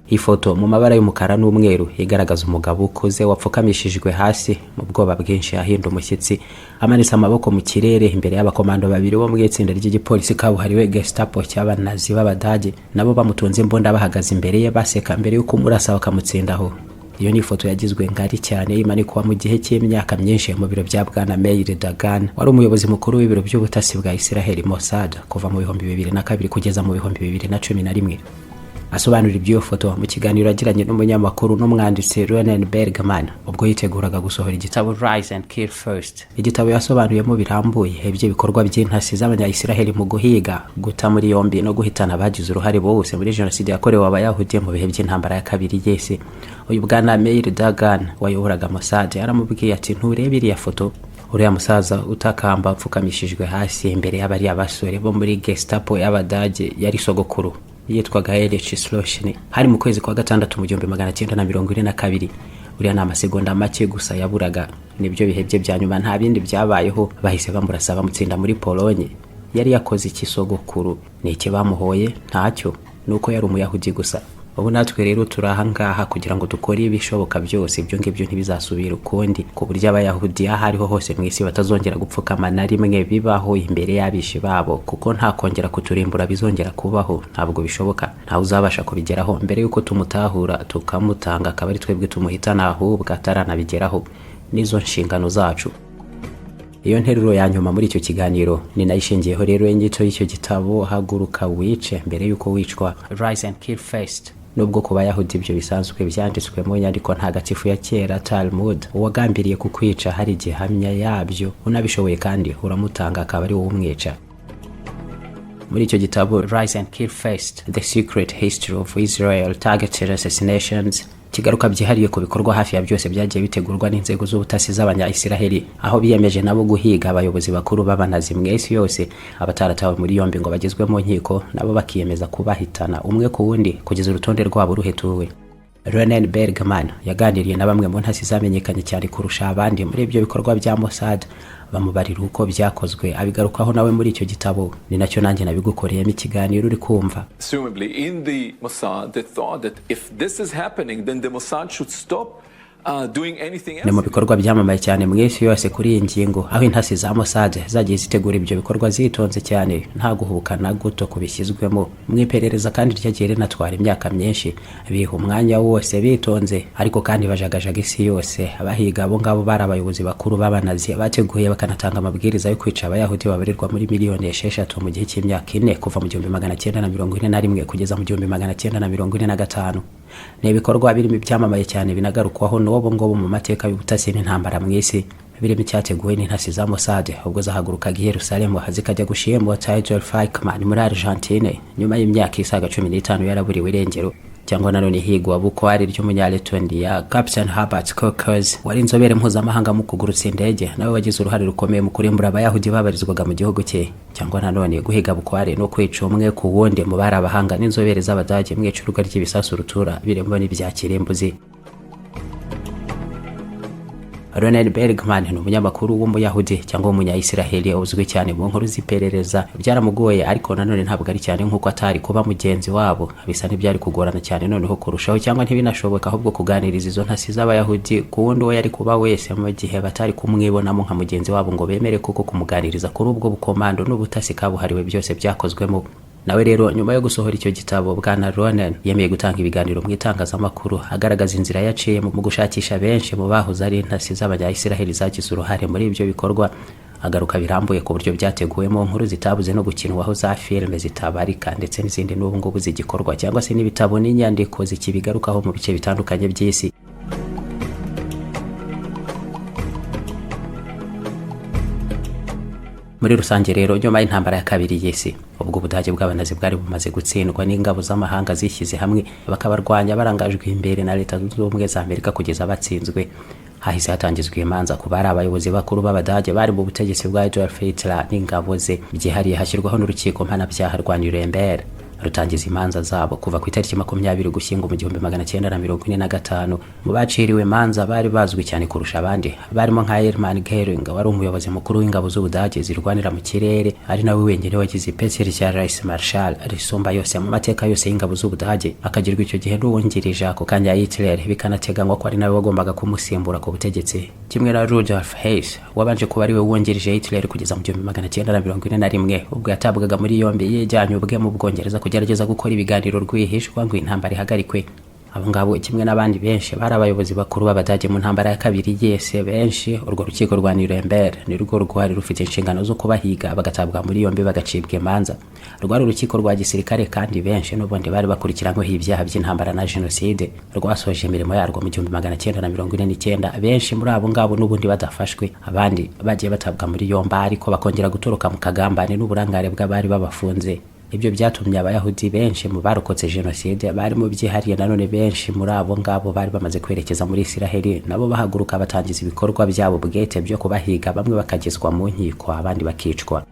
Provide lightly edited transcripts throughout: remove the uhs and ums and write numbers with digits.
Ifoto mu mabara y'umukara n'umweru igaragaza umugabo ukuze wapfukamishijwe hasi mu bwoba bwinshi ahinda umushyitsi amanitse amaboko mu kirere imbere y'abakomando babiri bo mu itsinda ry'igipolisi kabuhariwe Gestapo cy'abanazi b'Abadage nabo bamutunze imbunda bahagaze imbere ye baseka mbere y'uko umurasa bakamutsindaho. Iyo ni ifoto yagizwe ngari cyane imanikwa mu gihe cy'imyaka myinshi mu biro bya Bwana Meir Dagan wari umuyobozi mukuru w'ibiro by'ubutasi bwa Israel Mossad kuva mu 2002 kugeza mu 2011. Asobanura ibyo foto mu kiganiro agiranye n'umunyamakuru n'umwanditsi Ryahaye ubwo yiteguraga gusohora igitabo Rise and Kill First. Igitabo yasobanuyemo birambuye ibyo bikorwa by'intasi z'Abanya-Israel mu guhiga, guta muri yombi no guhitana abagize uruhare bose muri jenoside yakorewe Abayahudi mu bihe by'intambara ya kabiri y'isi. Uyu Bwana Meir Dagan wayoboraga Mossad aramubwiye ati nturebe iriya foto, uriya musaza utakamba upfukamishijwe hasi imbere y'abari abasore bo muri Gestapo y'Abadage yari sogokuru yitwaga Ryahaye. Hari mu kwezi kwa gatandatu mu 1942. Uriya ni amasegonda make gusa yaburaga, nibyo bihebye bya nyuma nta bindi byabayeho, bahise bamurasa bamutsinda muri Polonye. Yari yakoze ikisogokuru, ni iki bamuhoye? Ntacyo, nuko yari umuyahudi gusa. Ubu natwe rero turahangaha kugira ngo dukore ibishoboka byose ibyo ngibyo ntibizasubira ukundi, ku buryo Abayahudi ahariho hose mu isi batazongera gupfukama na rimwe bibaho imbere y'abishi babo, kuko nta kongera kuturimbura bizongera kubaho, ntabwo bishoboka. Ntawe uzabasha kubigeraho mbere yuko tumutahura tukamutanga akaba ari twebwe tumuhitana, ahubwo ataranabigeraho. Nizo nshingano zacu. Iyo nteruro ya nyuma muri icyo kiganiro ni nayishingiyeho rero inyito y'icyo gitabo Haguruka wice mbere yuko wicwa, Rise and Kill First. Nubwo ku Bayahudi ibyo bisanzwe byanditswe mu nyandiko ntagatifu ya kera Talmud, uwagambiriye kukwica hari gihamya yabyo, unabishoboye kandi uramutanga akaba ari wowe umwica. Muri icyo gitabo Rise and Kill First, The Secret History of Israel Targeted Assassinations, kigaruka byihariye ku bikorwa hafi ya byose byagiye bitegurwa n'inzego z'ubutasi z'Abanya-Israel, aho biyemeje nabo guhiga abayobozi bakuru b'abanazi mu isi yose, abataratawe muri yombi ngo bagezwe mu nkiko, nabo bakiyemeza kubahitana umwe ku wundi kugeza urutonde rwabo ruhetuwe. Ryahaye yaganiriye na bamwe mu ntasi zamenyekanye cyane kurusha abandi muri ibyo bikorwa bya Mossad, bamubarira uko byakozwe, abigarukaho nawe muri icyo gitabo. Ni nacyo nanjye nabigukoreyemo ikiganiro uri kumva. Presumably in the Mossad they thought that if this is happening then the Mossad should stop doing anything else. Ni mu bikorwa byamamaye cyane mu isi yose kuri iyi ngingo, aho intasi za Mossad zagiye zitegura ibyo bikorwa zitonze cyane, nta guhubukana guto kubishyizwemo mu iperereza, kandi ryagiye rinatwara imyaka myinshi, biha umwanya wose bitonze, ariko kandi bajagajaga isi yose. Abahiga abo ngabo bari abayobozi bakuru b'abanazi bateguye bakanatanga amabwiriza yo kwica Abayahudi babarirwa muri miliyoni 6 mu gihe cy'imyaka 4 kuva mu 1941 kugeza mu 1945. Ni ibikorwa birimo ibyamamaye cyane binagarukwaho n'ubu ngobo mu mateka y'ubutasi n'intambara mu isi, birimo cyateguwe n'intasi za Mossad ubwo zahagurukaga i Yerusalemu hazikajya gushiyemo Title Fikman muri Argentine nyuma y'imyaka isaga 15 yaraburiwe irengero, cyangwa nanone higwa bukwari ry'umunyaletondia Captain Herbert Cockers wari inzobere mpuzamahanga mu kugurutsa indege, nawe wagize uruhare rukomeye mu kurimbura Abayahudi babarizwaga mu gihugu cye. Cyangwa nanone guhiga bukwari no kwica umwe ku wundi mu bari abahanga n'inzobere z'Abadage mu icuruzwa ry'ibisasu rutura birimo n'ibya kirimbuzi. Ryahaye ni umunyamakuru w'umuyahudi cyangwa umunya-Israel uzwi cyane mu nkuru z'iperereza. Byaramugoye, ariko nanone ntabwo ari cyane nk'uko atari kuba mugenzi wabo, bisa n'ibyari kugorana cyane noneho kurushaho, cyangwa ntibinashoboka ahubwo kuganiriza izo ntasi z'Abayahudi ku wundi uwo yari kuba wese mu gihe batari kumwibonamo nka mugenzi wabo ngo bemere kuko kumuganiriza kuri ubwo bukomando n'ubutasi kabuhariwe byose byakozwemo. Nawe rero nyuma yo gusohora icyo gitabo, Bwana Ryahaye yemeye gutanga ibiganiro mu itangazamakuru agaragaza inzira yaciye mu gushakisha benshi mu bahoze ari intasi z'Abanya-Israel zagize uruhare muri ibyo bikorwa. Agaruka birambuye ku buryo byateguwemo nkuru zitabuze no gukinwaho za filime zitabarika, ndetse n'izindi n'ubu ngubu zigikorwa, cyangwa se n'ibitabo n'inyandiko zikibigarukaho mu bice bitandukanye by'isi. Muri rusange rero nyuma y'intambara ya kabiri y'isi, ubwo Ubudage bw'abanazi bwari bumaze gutsindwa n'ingabo z'amahanga zishyize hamwe bakabarwanya barangajwe imbere na Leta Zunze Ubumwe za Amerika kugeza batsinzwe, hahise hatangizwa imanza ku bari abayobozi bakuru b'Abadage bari mu butegetsi bwa Adolf Hitler n'ingabo ze, byihariye hashyirwaho n'urukiko mpanabyaha rwa Nuremberg. rutangiza imanza zabo kuva ku itariki 20 Ugushyingo mu 1945. mu baciriwe imanza bari bazwi cyane kurusha abandi barimo nka Hermann Göring wari umuyobozi mukuru w'ingabo z'Ubudage zirwanira mu kirere, ari nawe wenyine wagize ipeti rya Reichsmarschall risumba yose mu mateka yose y'ingabo z'Ubudage, akagirwa icyo gihe n'uwungirije ako kanya Hitler, bikanateganywa ko ari nawe wagombaga kumusimbura ku butegetsi, kimwe na Rudolf Hess wabanje kuba ari we wungirije Hitler kugeza mu 1941 ubwo yatabwaga muri yombi yejyanye ubwe mu Bwongereza kugerageza gukora ibiganiro rwihishwa ngo intambara ihagarikwe. abo ngabo kimwe n'abandi benshi bari abayobozi bakuru b'Abadage mu ntambara ya kabiri yese. Benshi urwo rukiko rwa Nuremberg ni rwo rwari rufite inshingano zo kubahiga bagatabwa muri yombi bagacibwa imanza. Rwari urukiko rwa gisirikare kandi benshi n'ubundi bari bakurikiranyweho ibyaha by'intambara na jenoside. Rwasoje imirimo yarwo mu 1949. Benshi muri abo ngabo n'ubundi badafashwe, abandi bagiye batabwa muri yomba ariko bakongera gutoroka mu kagambane n'uburangare bw'abari babafunze. Ibyo byatumye Abayahudi benshi mu barokotse jenoside bari mu byihariye. Nanone benshi muri abo ngabo bari bamaze kwerekeza muri Isiraheli, nabo bahaguruka batangiza ibikorwa byabo bwete byo kubahiga, bamwe bakagezwa mu nkiko abandi bakicwa.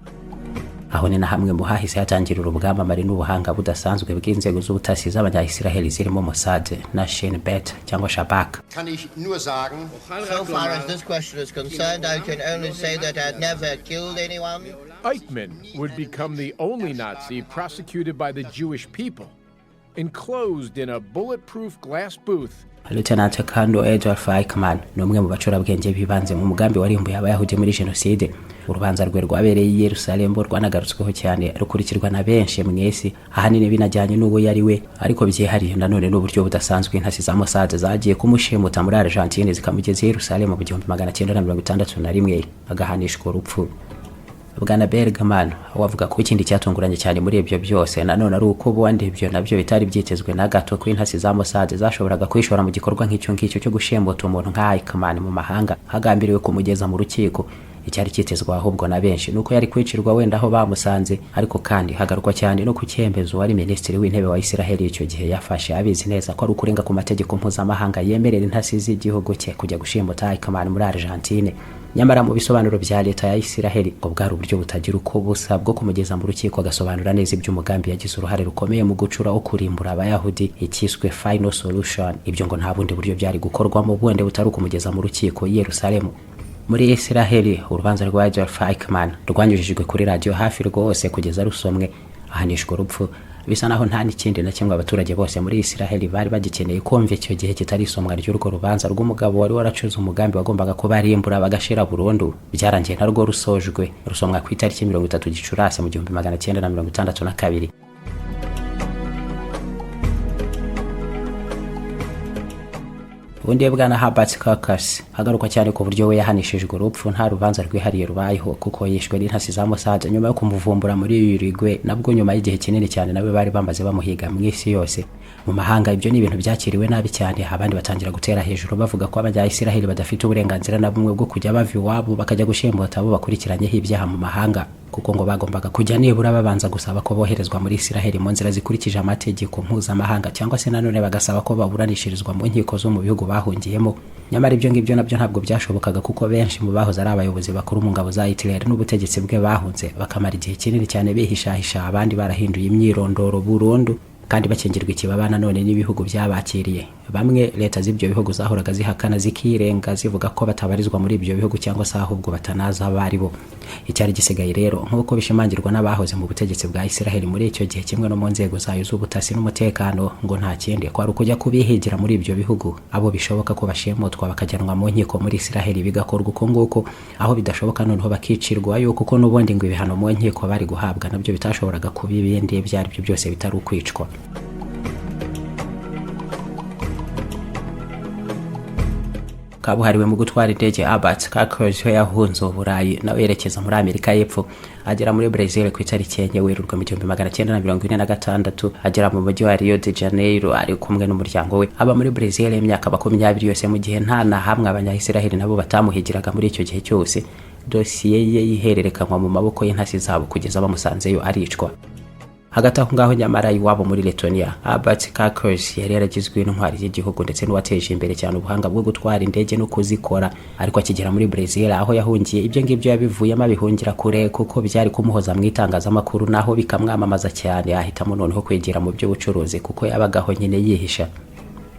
Aho ni na hamwe mu hahise hatangirira ubwamamare n'ubuhanga budasanzwe bw'inzego z'ubutasi z'Abanya-Israeli zirimo Mossad na Shin Bet cyangwa Shabak. Kann ich nur sagen, so far as this question is concerned, I can only say that I never killed anyone. Eichmann would become the only Nazi prosecuted by the Jewish people, enclosed in a bulletproof glass booth. Lieutenant Kando Adolf Eichmann ni umwe mu bacurabwenge bibanze mu mugambi warimbuye Abayahudi muri jenoside. Urubanza rwe rwabereye i Yerusalemu rwanagarutsweho cyane, rukurikirwa na benshi mwese, ahanini binajyanye n'uwo yari we, ariko byihariye nanone n'uburyo budasanzwe intasi za Mossad zagiye kumushimuta muri Argentine zikamugeza i Yerusalemu mu 1961 agahanishwa urupfu. Bwana Bergman wavuga ko ikindi cyatunguranye cyane muri ibyo byose nanone ari uko ubundi ibyo nabyo bitari byitezwe na gato ko intasi za Mossad zashoboraga kwishora mu gikorwa nk'icyo cyo gushimuta umuntu nka Eichmann mu mahanga hagambiriwe kumugeza mu rukiko. Icyari cyitezwa ahubwo na benshi nuko yari kwicirwa wenda aho bamusanze, ariko kandi hagarukwa cyane no ku cyembezo wari minisitiri w'intebe wa Isiraheli icyo gihe yafashe, abizi neza ko ari ukurenga ku mategeko mpuzamahanga yemerera intasi z'igihugu cye kujya gushimuta Eichmann muri Argentine. Nyamara mu bisobanuro bya leta ya Isiraheli ngo bwari uburyo butagira uko busa bwo kumugeza mu rukiko agasobanura neza iby'umugambi yagize uruhare rukomeye mu gucura wo kurimbura Abayahudi, ikiswe final solution. Ibyo ngo nta bundi buryo byari gukorwamo bundi butari kumugeza mu rukiko i Yerusalemu. Muri Isiraheli urubanza rwa Adolf Eichmann rwanyujijwe kuri radio hafi rwose kugeza rusomwe ahanishwa urupfu. Bisa naho nta n'ikindi na kimwe abaturage bose muri Isiraheli bari bagikeneye kumva icyo gihe kitari isomwa ry'urwo rubanza rw'umugabo wari waracuze umugambi wagombaga kubarimbura bagashira burundu. Byarangiye narwo rusojwe rusomwa ku itariki 30 Gicurasi mu 1962. Ubundi bwana Herbert Kaukas hagaruka cyane ku buryo we yahanishijwe urupfu nta rubanza rwihariye rubayeho, kuko yishwe n'intasi za Mossad nyuma yo kumuvumbura muri Uruguay, nabwo nyuma y'igihe kinini cyane nawe bari bamaze bamuhiga mu isi yose. Mu mahanga ibyo ni ibintu byakiriwe nabi cyane, abandi batangira gutera hejuru bavuga ko Abanya-Isiraheli badafite uburenganzira na bumwe bwo kujya bava iwabo bakajya gushimuta abo bakurikiranyeho ibyaha mu mahanga, kuko ngo bagombaga kujya nibura babanza gusaba ko boherezwa muri Isiraheli mu nzira zikurikije amategeko mpuzamahanga, cyangwa se nanone bagasaba ko baburanishirizwa mu nkiko zo mu bihugu bahungiyemo. Nyamara ibyo ngibyo nabyo ntabwo byashobokaga, kuko benshi mu bahoze ari abayobozi bakuru mu ngabo za Hitler n'ubutegetsi bwe bahunze bakamara igihe kinini cyane bihishahisha, abandi barahinduye imyirondoro burundu kandi bakingirwa ikibaba nanone n'ibihugu byabakiriye. Bamwe leta z'ibyo bihugu zahoraga zihakana zikirenga zivuga ko batabarizwa muri ibyo bihugu cyangwa se ahubwo batanaza bari bo. Icyari gisigaye rero nk'uko bishimangirwa n'abahoze mu butegetsi bwa Isiraheli muri icyo gihe kimwe no mu nzego zayo z'ubutasi n'umutekano, ngo nta kindi ko ari ukujya kubihigira muri ibyo bihugu abo bishoboka ko bashimutwa bakajyanwa mu nkiko muri Isiraheli, bigakorwa uko nguko. Aho bidashoboka noneho bakicirwa yo kuko n'ubundi ngo ibihano mu nkiko bari guhabwa nabyo bitashoboraga kuba ibindi byari byo byose bitari ukwicwa. Kabuhariwe mu gutwara indege Albert Kakos yahunze Uburayi nawe yerekeza muri Amerika y'Epfo, agera muri Brazil ku itariki ya Werurwe mu 1946, agera mu mujyi wa Rio de Janeiro ari kumwe n'umuryango we. Aba muri Brazil imyaka 20 yose, mu gihe nta na hamwe Abanya-Isiraheli nabo batamuhigiraga muri icyo gihe cyose. Dosiye ye yihererekanwa mu maboko y'intasi zabo kugeza bamusanzeyo aricwa. hagati aho ngaho nyamara iwabo muri Letonia Albert Kakers yari yaragizwe n'intwari y'igihugu ndetse n'uwateje imbere cyane ubuhanga bwo gutwara indege no kuzikora, ariko akigera muri Brazil aho yahungiye ibyo ngibyo yabivuyemo abihungira kure kuko byari kumuhoza mu itangazamakuru naho bikamwamamaza cyane, ahitamo noneho kwegera mu by'ubucuruzi kuko yabagaho nyine yihisha.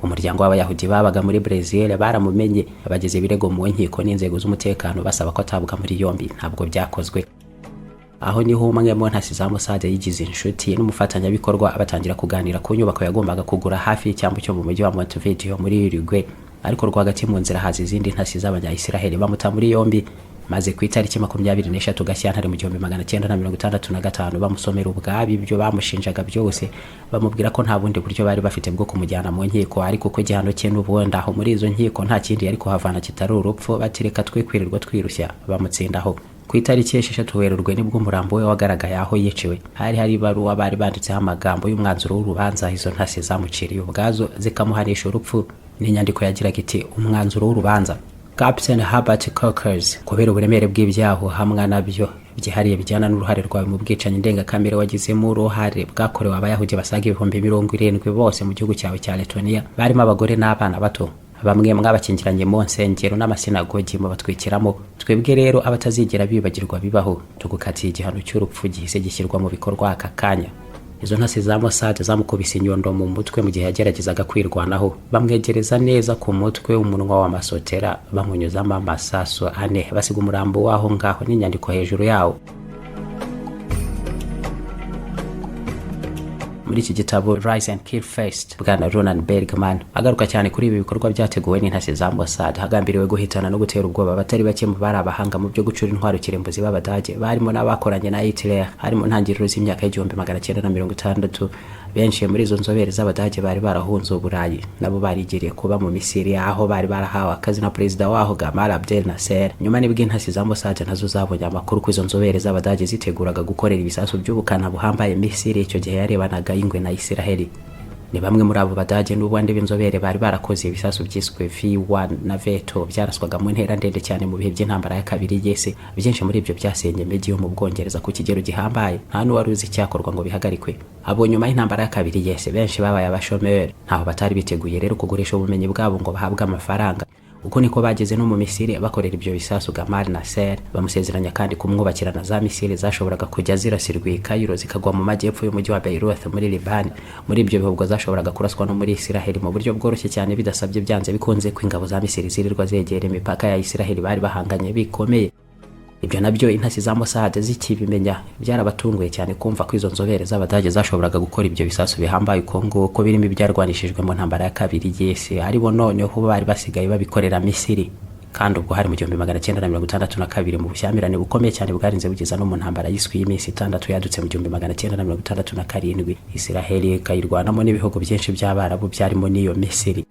Umuryango w'Abayahudi babaga muri Brazil baramumenye, bageze ibirego mu nkiko n'inzego z'umutekano basaba ko atabwa muri yombi, ntabwo byakozwe. Aho niho umwe mu ntasi za Mossad yigize inshuti n'umufatanyabikorwa batangira kuganira ku nyubako yagombaga kugura hafi y'icyambu cyo mu mujyi wa Montevideo muri Uruguay, ariko rwagati mu nzira haza izindi ntasi z'Abanya-Israel bamuta muri yombi, maze ku itariki 23 Gashyantare mu 1965 bamusomera ubwabi ibyo bamushinjaga byose, bamubwira ko nta bundi buryo bari bafite bwo kumujyana mu nkiko, ariko ko gihano cye n'ubundi aho muri izo nkiko nta kindi yari kuhavana kitari urupfu, batireka twe kwirirwa twirushya bamutsindaho. Ku itariki 6 Werurwe nibwo umurambo we wagaragaye aho yiciwe. Hari ibaruwa bari banditseho amagambo y'umwanzuro w'urubanza, izo ntasi zamuciriye ubwazo zikamuhanisha urupfu, n'inyandiko yagiraga iti umwanzuro w'urubanza. Captain Herbert Cockers, kubera uburemere bw'ibyaho hamwe nabyo byihariye bijyana n'uruhare rwawe mu bwicanyi ndengakamere wagizemo uruhare bwakorewe Abayahudi basaga 70,000 bose mu gihugu cyawe cya Letonia, barimo abagore n'abana bato, bamwe mwabakingiranye mu nsengero n'amasinagogi mu batwikiramo. Twebwe rero abatazigera bibagirwa bibaho, tugukatiye igihano cy'urupfu gihise gishyirwa mu bikorwa aka kanya. Izo ntasi za Mossad zamukubise inyundo mu mutwe mu gihe yageragezaga kwirwanaho, bamwegereza neza ku mutwe umunwa w'amasotera, bamunyuzamo amasaso 4, basiga umurambo waho ngaho n'inyandiko hejuru yawo. Muri iki gitabo Rise and Kill First, Bwana Roland Bergman agaruka cyane kuri ibi bikorwa byateguwe n'intasi za Mossad hagambiriwe guhitana no gutera ubwoba batari bake mu bari abahanga mu byo gucura intwaro kirembuzi b'Abadage, barimo n'abakoranye na Hitler harimo ntangiriro z'imyaka 1960. Benshi muri izo nzobere z'Abadage bari barahunze Uburayi, nabo barigiriye kuba mu Misiri aho bari barahawe akazi na perezida waho Gamal Abdel Nasser. Nyuma nibwo intasi za Mossad nazo zabonye amakuru ko izo nzobere z'Abadage ziteguraga gukorera ibisasu by'ubukana buhambaye Misiri, icyo gihe yarebanaga ingwe na Israel. Ni bamwe muri abo Badage n'ubandi b'inzobere bari barakoze ibisasu byiswe V1 na V2 byaraswaga mu ntera ndende cyane mu bihe by'intambara ya kabiri y'isi. Byinshi muri ibyo byasenye imijyi yo mu Bwongereza ku kigero gihambaye, nta n'uwari uzi icyakorwa ngo bihagarikwe. Abo nyuma y'intambara ya kabiri y'isi benshi babaye abashomeri, ntaho batari biteguye rero kugurisha ubumenyi bwabo ngo bahabwe amafaranga. Uko niko bageze no mu Misiri bakorera ibyo bisasu Gamal Nasser, bamusezeranya kandi kumwubakirana za misile zashoboraga kujya zirasirwa i Cairo zikagwa mu majyepfo y'umujyi wa Beirut muri Liban. Muri ibyo bihugu zashoboraga kuraswa no muri Israel mu buryo bworoshye cyane bidasabye byanze bikunze ko ingabo za Misiri zirirwa zegera imipaka ya Israel bari bahanganye bikomeye. Ibyo nabyo intasi za Mossad zikibimenya byarabatunguye cyane kumva ko izo nzobere z'Abadage zashoboraga gukora ibyo bisasu bihambaye Kongo, ko birimo byarwanishijwe mu ntambara ya kabiri y'isi, aribo noneho bari basigaye babikorera Misiri. Kandi ubwo hari mu 1962 mu bushyamirane bukomeye cyane bwarinze bugeza no mu ntambara y'iswi y'iminsi 6 yadutse mu 1967, Israel ikayirwanamo n'ibihugu byinshi by'Abarabu byarimo n'iyo Misiri.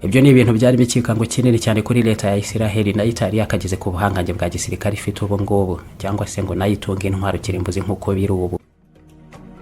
Ibyo ni ibintu byari bikikango kinini cyane kuri leta ya Israel, na Italia akageze ku buhangange bwa gisirikare ifite ubu ngubu, cyangwa se ngo nayitunge intwaro kirimbuzi nk'uko biri ubu.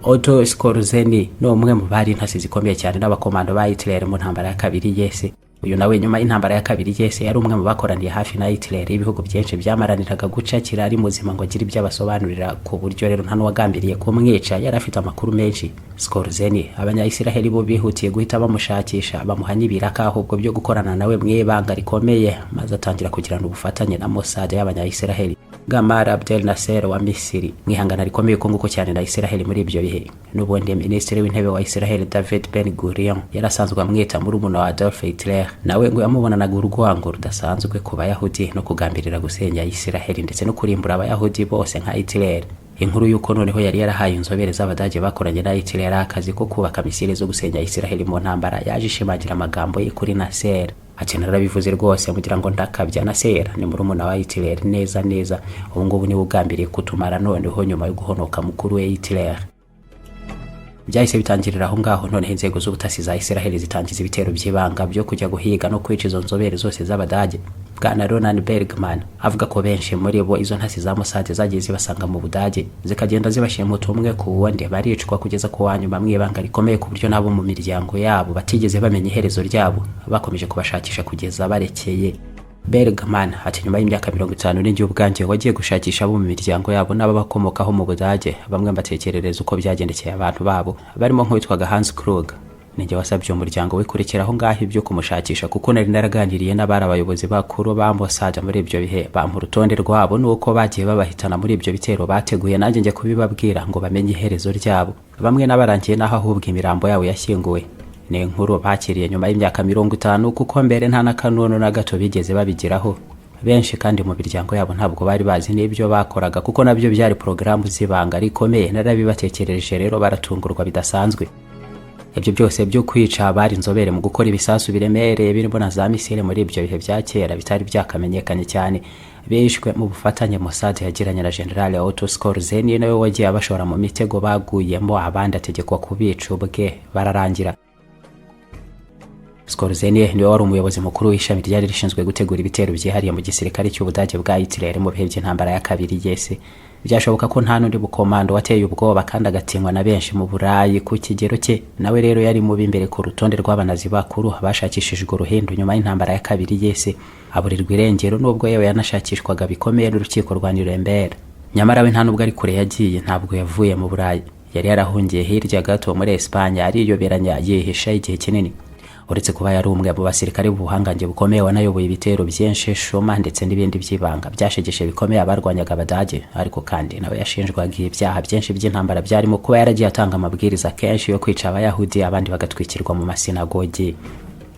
Otto Skorzeny no umwe mu bari intasi zikomeye cyane n'abakomando ba Hitler mu ntambara ya kabiri y'isi. Uyu nawe nyuma y'intambara ya kabiri y'isi yari umwe mu bakoraniye hafi na Hitler, ibihugu byinshi byamaraniraga guca kirari muzima ngo agire ibyo abasobanurira, ku buryo rero nta n'uwagambiriye kumwica, yari afite amakuru menshi. Skorzeny Abanya-Israel bo bihutiye guhita bamushakisha, bamuha n'ibiraka ahubwo byo gukorana nawe mu ibanga rikomeye, maze atangira kugirana ubufatanye na Mossad y'Abanya-Israel. Gamal Abdel Nasser wa Misiri mwihangana rikomeye ko nguko cyane na Israel muri ibyo bihe. N'ubundi Minisitiri w'Intebe wa Israel David Ben Gurion yarasanzwe amwita muri umuntu wa Adolf Hitler, nawe ngo yamubonanaga urwango rudasanzwe ku Bayahudi no kugambirira gusenya Israel ndetse no kurimbura Abayahudi bose nka Hitler. Inkuru yuko noneho yari yarahaye inzobere z'Abadage bakoranye na Hitler akazi ko kubaka misile zo gusenya Israel mu ntambara, yaje ishimangira amagambo ye kuri Nasser. Ati narabivuze rwose mugira ngo ndakabya Nasser ni muri umuna wa Hitler neza. Ubu ngubu ni ugambiriye kutumara noneho nyuma yo guhonoka mukuru we Hitler. Byahise bitangirira aho ngaho, none inzego z'ubutasi za Israel zitangiza ibitero by'ibanga byo kujya guhiga no kwica izo nzobere zose z'Abadage. Bwana Roland Bergman avuga ko benshi muri bo izo ntasi za Mossad zagiye zibasanga mu Budage, zikagenda zibashimuta umwe ku wundi, baricwa kugeza ku wanyuma mwibanga rikomeye ku buryo nabo mu miryango yabo batigeze bamenya iherezo ryabo, bakomeje kubashakisha kugeza barekeye. Bergman ati nyuma y'imyaka 50 n'ingiye ubwanjye wagiye gushakisha abo mu miryango yabo n'ababakomokaho mu Budage, bamwe batekerereza uko byagendekeye abantu babo barimo nk'uwitwaga Hans Krug. Ninjye wasabye umuryango we kurikiraho ngaho ibyo kumushakisha kuko nari naraganiriye n'abari abayobozi bakuru ba Mossad muri ibyo bihe, bampa urutonde rwabo nuko bagiye babahitana muri ibyo bitero bateguye, nanjye njye kubibabwira ngo bamenye iherezo ryabo. Bamwe n'abarangiye naho ahubwo imirambo yabo yashyinguwe. Ni inkuru bakiriye nyuma y'imyaka 50 kuko mbere nta nakanono na gato bigeze babigiraho. Benshi kandi mu miryango yabo ntabwo bari bazi n'ibyo bakoraga kuko nabyo byari porogaramu zibanga rikomeye, narabibatekereje rero baratungurwa bidasanzwe. Ibyo byose byo kwica abari inzobere mu gukora ibisasu biremereye birimo na za misile muri ibyo bihe bya kera bitari byakamenyekanye cyane, bishwe mu bufatanye Mossad yagiranye na General Otto Skorzeny, nawe wagiye abashora mu mitego baguyemo, abandi ategekwa kubica ubwe bararangira. Skorzeny niwe wari umuyobozi mukuru w'ishami ryari rishinzwe gutegura ibitero byihariye mu gisirikare cy'Ubudage bwa Hitler mu bihe by'intambara ya kabiri y'isi. Byashoboka ko nta n'undi bukomando wateye ubwoba kandi agatinywa na benshi mu Burayi ku kigero cye. Nawe rero yari mu bimbere ku rutonde rw'abanazi bakuru bashakishijwe uruhindu nyuma y'intambara ya kabiri y'isi, aburirwa irengero nubwo yewe yanashakishwaga bikomeye n'urukiko rwa Nuremberg. Nyamara we nta nubwo ari kure yagiye, ntabwo yavuye mu Burayi, yari yarahungiye hirya gato muri Espagne, ariyoberanya yihisha igihe kinini. Uretse kuba yari umwe mu basirikare b'ubuhangange bukomeye wanayoboye ibitero byinshi shoma ndetse n'ibindi by'ibanga byashegeshe bikomeye abarwanyaga Abadage, ariko kandi nawe yashinjwaga ibyaha byinshi by'intambara byarimo kuba yaragiye atanga amabwiriza kenshi yo kwica Abayahudi, abandi bagatwikirwa mu masinagogi.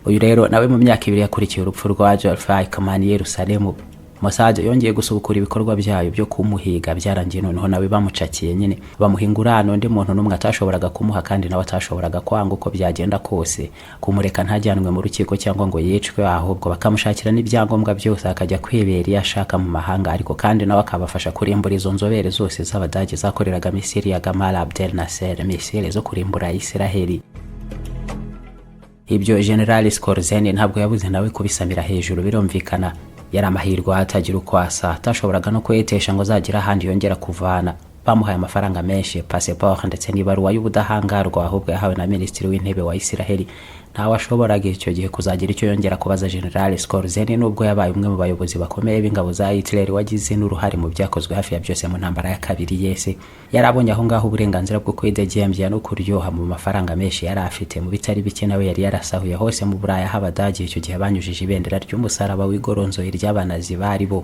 Uyu rero nawe mu myaka 2 yakurikiye urupfu rwa Ryahaye i Yerusalemu, Mossad yongeye gusubukura ibikorwa byayo byo kumuhiga, byarangiye noneho nawe bamucakiye nyine bamuhingurana undi muntu n'umwe atashoboraga kumuha kandi nawe atashoboraga kwanga uko byagenda kose, kumureka ntajyanwe mu rukiko cyangwa ngo yicwe, ahubwo bakamushakira n'ibyangombwa byose akajya kwibera yashaka mu mahanga, ariko kandi nawe akabafasha kurimbura izo nzobere zose z'Abadage zakoreraga Misiri ya Gamal Abdel Nasser, misile zo kurimbura Israeli. Ibyo General Skorzeny ntabwo yabuze nawe kubisamira hejuru, birumvikana yari amahirwe atagira uko asa, atashoboraga no kwetesha ngo zagira ahandi yongera kuvana. Bamuhaye amafaranga menshi, passport ndetse n'ibaruwa y'ubudahangarwa, ahubwo yahawe na Minisitiri w'Intebe wa Israeli. Ntawe ashoboraga icyo gihe kuzagira icyo yongera kubaza General Skorzeny, nubwo yabaye umwe mu bayobozi bakomeye b'ingabo za Hitler wagize n'uruhare mu byakozwe hafi ya byose mu ntambara ya kabiri y'isi. Yarabonye aho ngaho uburenganzira bwo kwidegembya no kuryoha mu mafaranga menshi yari afite mu bitari bike, nawe yari yarasahuye hose mu Burayi Abadage icyo gihe banyujije ibendera ry'umusaraba w'igoronzo iry'abanazi bari bo.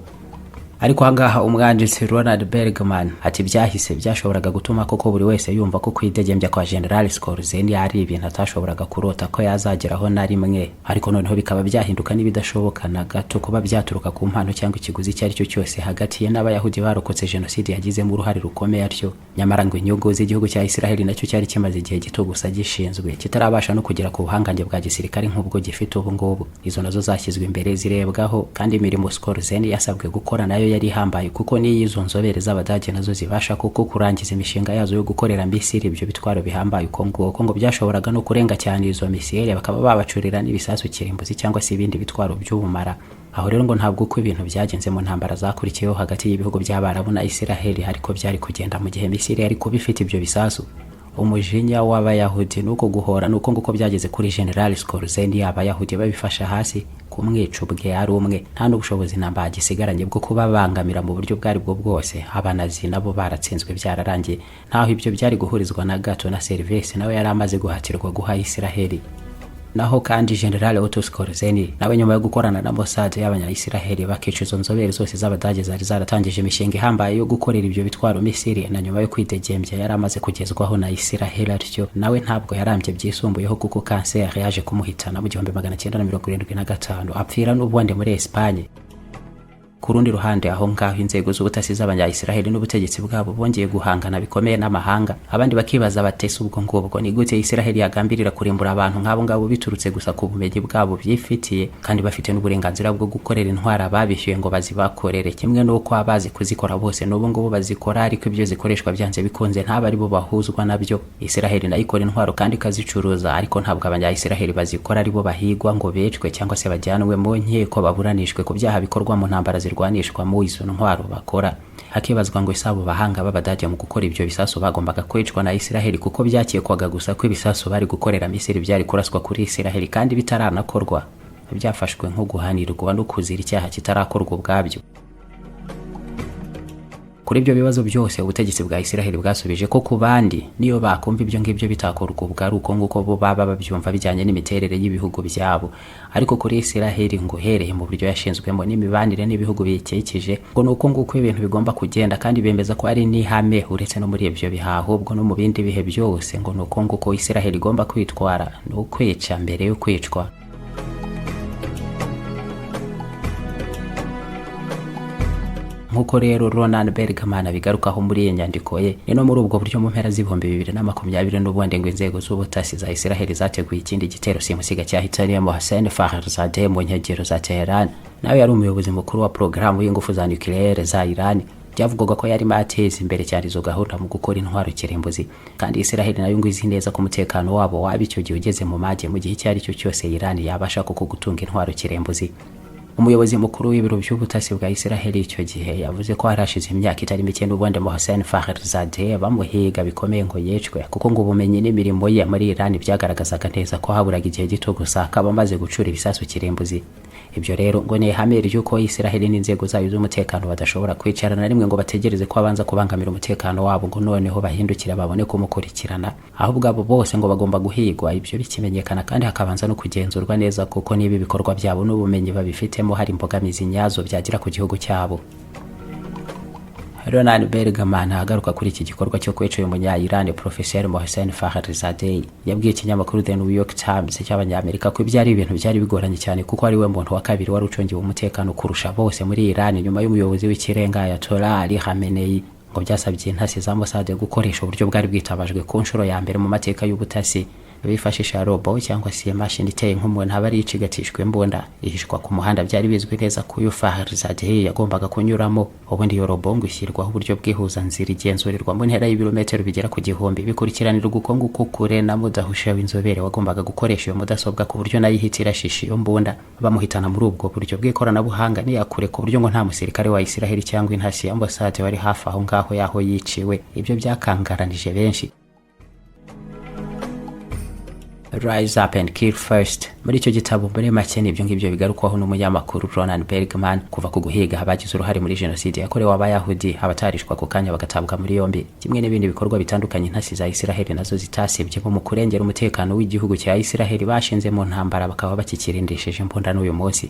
Ariko hangaha umwanditsi Ronald Bergman ati byahise byashoboraga gutuma koko buri wese yumva ko kwidegembya kwa General Skorzeny ari ibintu atashoboraga kurota ko yazageraho na rimwe, ariko noneho bikaba byahinduka n'ibidashoboka na gato kuba byaturuka ku mpano cyangwa ikiguzi cyari cyo cyose hagati ye n'Abayahudi barokotse jenoside yagizemo uruhare rukomeye atyo. Nyamara ngo inyungu z'igihugu cya Israeli nacyo cyari kimaze igihe gito gusa gishinzwe, kitarabasha no kugera ku buhangange bwa gisirikare nk'ubwo gifite ubu ngubu. Izo nazo zashyizwe imbere zirebwaho, kandi imirimo Skorzeny yasabwe gukora nayo yari hambaye kuko n'izo nzobere z'Abadage nazo zibasha kuko kurangiza imishinga yazo yo gukorera Misiri ibyo bitwaro bihambaye uko ngo byashoboraga no kurenga cyane izo misile, bakaba babacurira n'ibisasu kirimbuzi cyangwa se ibindi bitwaro by'ubumara. Aho rero ngo ntabwo uko ibintu byagenze mu ntambara zakurikiyeho hagati y'ibihugu by'Abarabu na Israeli ariko byari kugenda mu gihe Misiri yari kubifite ibyo bisasu. Umujinya w'Abayahudi nuko guhora nuko nguko byageze kuri General Skorzeny, Abayahudi babifasha hasi kumwica ubwe ari umwe, nta n'ubushobozi namba gisigaranye bwo kubabangamira mu buryo bwari bwo bwose. Abanazi nabo baratsinzwe byararangiye, ntaho ibyo byari guhurizwa na gato na service nawe yari amaze guhatirwa guha Israeli. Naho kandi General Otto Skorzeny nawe nyuma yo gukorana na Mossad y'Abanya-Israeli bakica izo nzobere zose z'Abadage zari zaratangije imishinga ihambaye yo gukorera ibyo bitwaro Misiri, na nyuma yo kwidegembya yari amaze kugezwaho na Israeli, atyo nawe ntabwo yarambye byisumbuyeho kuko cancer yaje kumuhitana mu 1975 apfira n'ubundi muri Espagne. Ku rundi ruhande aho ngaho inzego z'ubutasi z'Abanya-Israeli n'ubutegetsi bwabo bongeye guhangana bikomeye n'amahanga, abandi bakibaza batese ubwo ngubwo ni gute Israeli yagambirira kurimbura abantu nk'abo ngabo biturutse gusa ku bumenyi bwabo byifitiye kandi bafite n'uburenganzira bwo gukorera intwara babishyuye ngo bazibakorere, kimwe n'uko abazi kuzikora bose n'ubu ngubu bazikora, ariko ibyo zikoreshwa byanze bikunze ntaba ari bo bahuzwa nabyo. Israeli nayo ikora intwaro kandi kazicuruza, ariko ntabwo Abanya-Israeli bazikora ari bo bahigwa ngo becwe cyangwa se bajyanwe mu nkiko baburanishwe ku byaha bikorwa mu ntambara rwanishwa mu izo ntwaro bakora. Hakibazwa ngo isabo bahanga b'Abadage mu gukora ibyo bisasu bagombaga kwicwa na Israeli kuko byakekwaga gusa ko ibisasu bari gukorera Misiri byari kuraswa kuri Israeli kandi bitaranakorwa. byafashwe nko guhanirwa no kuzira icyaha kitarakorwa ubwabyo. Kuri ibyo bibazo byose ubutegetsi bwa Isiraheli bwasubije ko ku bandi niyo bakumva ibyo ngibyo bitakorwa ubwari uko nguko bo baba babyumva bijyanye n'imiterere y'ibihugu byabo, ariko kuri Isiraheli ngo hereye mu buryo yashinzwemo n'imibanire n'ibihugu bikikije ngo nuko nguko ibintu bigomba kugenda, kandi bemeza ko ari n'ihame uretse no muri ibyo bihaho ubwo no mu bindi bihe byose ngo nuko nguko Isiraheli igomba kwitwara no kwica mbere yo kwicwa. Nkuko rero Ronan Bergman abigarukaho muri iyi nyandiko ye, ni no muri ubwo buryo mu mpera z'ibihumbi 2020 n'ubundi ngo inzego z'ubutasi za Isiraheli zateguye ikindi gitero simusiga cyahitanye Mossad Fakhrizadeh mu nkengero za Tehran, nawe yari umuyobozi mukuru wa porogaramu y'ingufu za nucleaire za Iran. Byavugaga ko yari mateza imbere cyane izo gahunda mu gukora intwaro kirimbuzi, kandi Isiraheli nayo ngo izi neza ku mutekano wabo wabicyo gihe ugeze mu maje mu gihe cyari cyo cyose Iran yabasha kuko gutunga intwaro kirimbuzi. Umuyobozi mukuru w'ibiro by'ubutasi bwa Isiraheli icyo gihe yavuze ko harashize imyaka itari mike n'ubundi Mossad Fakhrizadeh bamuhiga bikomeye ngo yicwe, kuko ngo ubumenyi n'imirimo ye muri Iran byagaragazaga neza ko haburaga igihe gito gusa akaba amaze gucura ibisasu kirimbuzi. Ibyo rero ngo ni ihame ry'uko Isiraheli n'inzego zayo z'umutekano badashobora kwicarana na rimwe ngo bategereze ko abanza kubangamira umutekano wabo ngo noneho bahindukira babone kumukurikirana, ahubwo abo bose ngo bagomba guhigwa ibyo bikimenyekana kandi hakabanza no kugenzurwa neza kuko niba ibikorwa byabo n'ubumenyi babifitemo hari imbogamizi nyazo byagira ku gihugu cyabo. Ronan Bergman agaruka kuri iki gikorwa cyo kwica uyu munya-Iran Professor Mossad Fakhrizadeh yabwiye ikinyamakuru The New York Times cy'Abanyamerika ko ibyari ibintu byari bigoranye cyane kuko ari we muntu wa kabiri wari ucungiwe umutekano kurusha bose muri Iran nyuma y'umuyobozi w'ikirenga Ayatollah Ryahaye, ngo byasabye intasi za Mossad gukoresha uburyo bwari bwitabajwe ku nshuro ya mbere mu mateka y'ubutasi, bifashisha robo cyangwa se machine iteye nk'umuntu abari icigatishwe imbunda ihishwa ku muhanda. Byari bizwi neza ko uyu Fakhrizadeh yagombaga kunyuramo, ubundi iyo robo ngo ishyirwaho uburyo bwihuza nzira igenzurirwa mu ntera y'ibirometero bigera ku 1000 bikurikiranira ugukongo kukure na mudahusha w'inzobere wagombaga gukoresha iyo mudasobwa ku buryo nayihitira shishi iyo mbunda bamuhitana muri ubwo buryo bw'ikoranabuhanga niyakure ku buryo ngo nta musirikare wa Isiraheli cyangwa intasi ya Mossad wari hafi aho ngaho yaho yiciwe. Ibyo byakangaranije benshi. Rise Up and Kill First muri icyo gitabo muri make nibyo ngibyo bigarukwaho n'umunyamakuru Ronan Bergman, kuva ku guhiga abagize uruhare muri jenoside yakorewe Abayahudi abatarishwa ku kanya bagatabwa muri yombi, kimwe n'ibindi bikorwa bitandukanye intasi za Isiraheli nazo zitasebye mu kurengera umutekano w'igihugu cya Isiraheli bashinze mu ntambara bakaba bakikirindishije imbunda n'uyu munsi.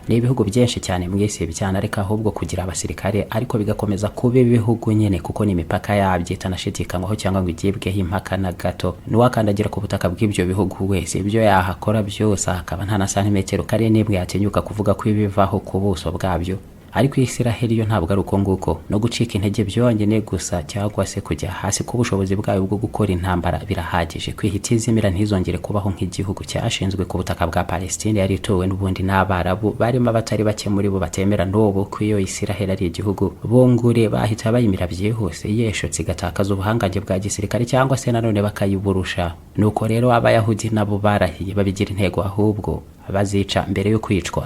Ni ibihugu byinshi cyane mwese byana ariko ahubwo kugira abasirikare ariko bigakomeza kuba ibihugu nyene kuko ni imipaka yabyo itanashidikanywaho cyangwa ngo igibweho impaka na gato. Nuwakandagira ku butaka bw'ibyo bihugu wese ibyo yahakora byose akaba nta na santimetero kare n'imwe yatinyuka kuvuga ko ibivaho ku buso bwabyo. Ariko Isiraheli yo ntabwo ari uko nguko, no gucika intege byonyine gusa cyangwa se kujya hasi ku bushobozi bwayo bwo gukora intambara birahagije kwihitiza imira ntizongere kubaho nk'igihugu cyashinzwe ku butaka bwa Palestine yari itowe n'ubundi n'Abarabu barimo abatari bake muri bo batemera n'ubu ko iyo Isiraheli ari igihugu bongure bahita bayimira byihuse yeshotse igatakaza ubuhangange bwa gisirikare cyangwa se nanone bakayiburusha. Nuko rero Abayahudi nabo barahiye babigira intego ahubwo bazica mbere yo kwicwa.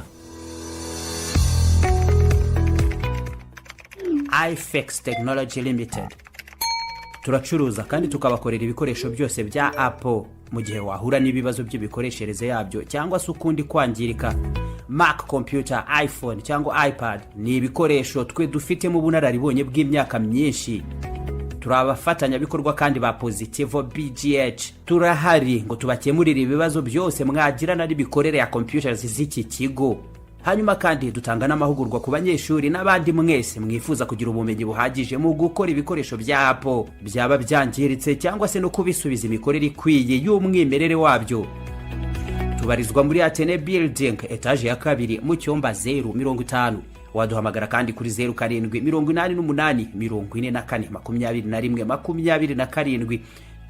iFix Technology Limited turacuruza kandi tukabakorera ibikoresho byose bya Apple mu gihe wahura n'ibibazo by'ibikoreshereze yabyo cyangwa se ukundi kwangirika. Mac computer, iPhone cyangwa iPad ni ibikoresho twe dufite mu bunararibonye bw'imyaka myinshi. Turabafatanya bikorwa kandi ba Positivo BGH turahari ngo tubakemurire ibibazo byose mwagirana n'ibikorere ya computers z'iki kigo. Hanyuma kandi dutanga n'amahugurwa ku banyeshuri n'abandi mwese mwifuza kugira ubumenyi buhagije mu gukora ibikoresho bya Apple byaba byangiritse cyangwa se no kubisubiza imikorere ikwiye y'umwimerere wabyo. Tubarizwa muri Atene Building etage ya 2 mu cyumba 050. Waduhamagara kandi kuri 0788442127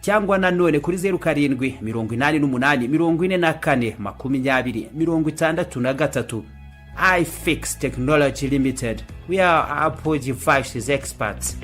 cyangwa nanone kuri 0788442063. iFix Technology Limited. We are Apple devices experts.